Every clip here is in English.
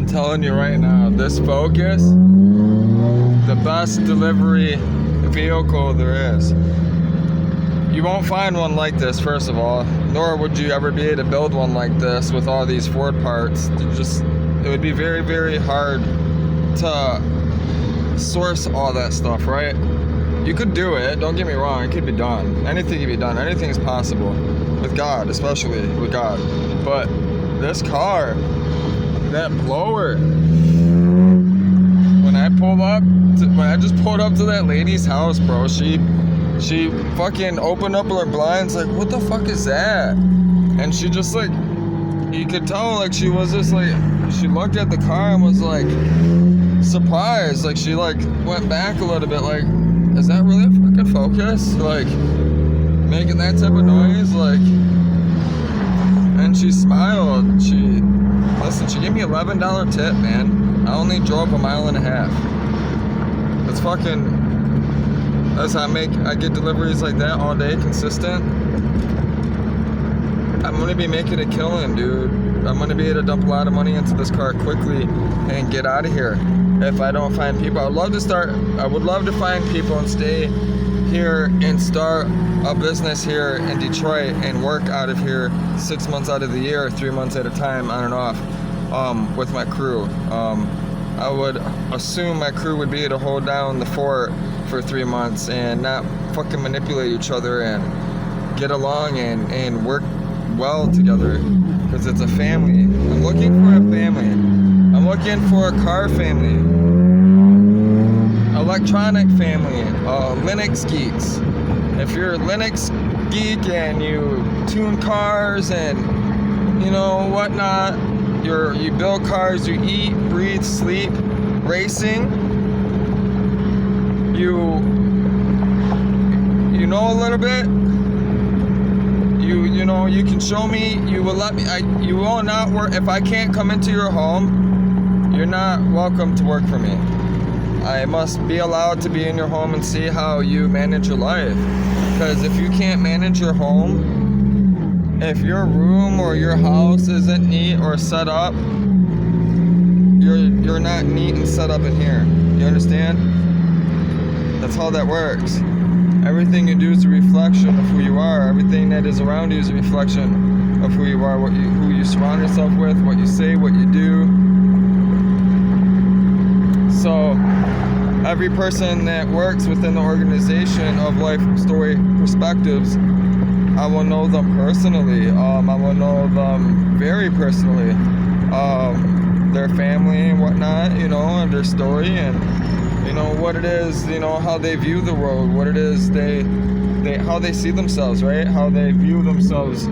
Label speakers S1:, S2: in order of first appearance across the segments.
S1: telling you right now, this Focus, the best delivery vehicle there is. You won't find one like this, first of all, nor would you ever be able to build one like this with all these Ford parts. It would be very, very hard to source all that stuff, right? You could do it, don't get me wrong, it could be done. Anything can be done, anything is possible. With God, especially with God. But this car, that blower, when I just pulled up to that lady's house, bro, she fucking opened up her blinds, like, what the fuck is that? And she just, like, you could tell, like, she was just, like, she looked at the car and was, like, surprised. Like, she, like, went back a little bit, like, is that really a fucking Focus? Like, making that type of noise, like, and she smiled. She gave me $11 tip, man. I only drove a mile and a half. That's how I get deliveries like that all day, consistent. I'm gonna be making a killing, dude. I'm gonna be able to dump a lot of money into this car quickly and get out of here. If I don't find people, I would love to find people and stay here and start a business here in Detroit and work out of here 6 months out of the year, 3 months at a time, on and off, with my crew. I would assume my crew would be able to hold down the fort for 3 months and not fucking manipulate each other and get along and work well together, because it's a family. I'm looking for a family. I'm looking for a car family, electronic family, Linux geeks. If you're a Linux geek and you tune cars and, you know, whatnot, you build cars, you eat, breathe, sleep, racing, you know a little bit, you know, you can show me, you will let me, you will not work, if I can't come into your home, you're not welcome to work for me. I must be allowed to be in your home and see how you manage your life. Because if you can't manage your home, if your room or your house isn't neat or set up, you're not neat and set up in here. You understand? That's how that works. Everything you do is a reflection of who you are. Everything that is around you is a reflection of who you are, who you surround yourself with, what you say, what you do. So every person that works within the organization of Life Story Perspectives, I will know them personally. I will know them very personally. Their family and whatnot, you know, and their story, and you know what it is, you know, how they view the world, what it is how they see themselves, right? How they view themselves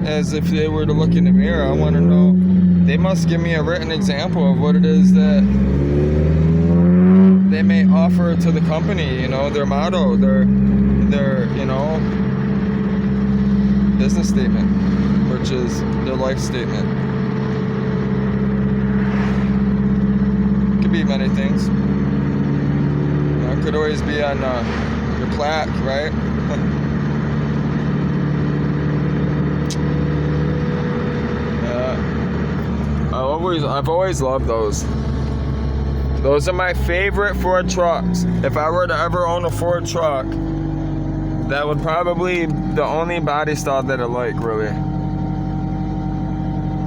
S1: as if they were to look in the mirror. I want to know. They must give me a written example of what it is that they may offer to the company, you know, their motto, their you know, business statement, which is their life statement. It could be many things. You know, it could always be on your plaque, right? I've always loved those. Those are my favorite Ford trucks. If I were to ever own a Ford truck, that would probably be the only body style that I like, really.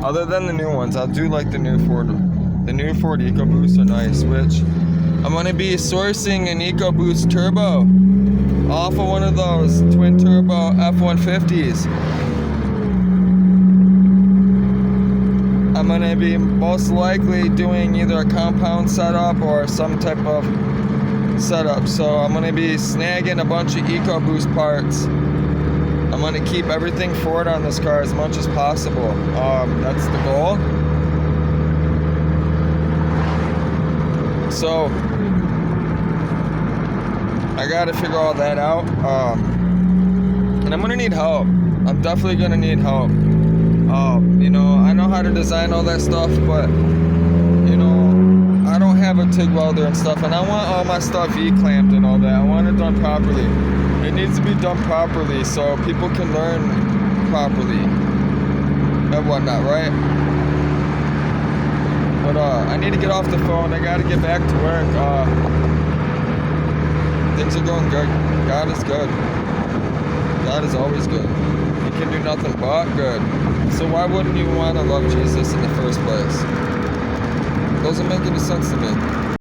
S1: Other than the new ones, I do like the new Ford. The new Ford EcoBoosts are nice, which I'm going to be sourcing an EcoBoost turbo off of one of those twin turbo F-150s. I'm going to be most likely doing either a compound setup or some type of setup. So I'm going to be snagging a bunch of EcoBoost parts. I'm going to keep everything Ford on this car as much as possible. That's the goal. So I got to figure all that out. And I'm going to need help. I'm definitely going to need help. You know, I know how to design all that stuff, but, you know, I don't have a TIG welder and stuff, and I want all my stuff E-clamped and all that. I want it done properly. It needs to be done properly so people can learn properly and whatnot, right? But I need to get off the phone. I gotta get back to work. Things are going good. God is good. God is always good. He can do nothing but good. So why wouldn't you want to love Jesus in the first place? Doesn't make any sense to me.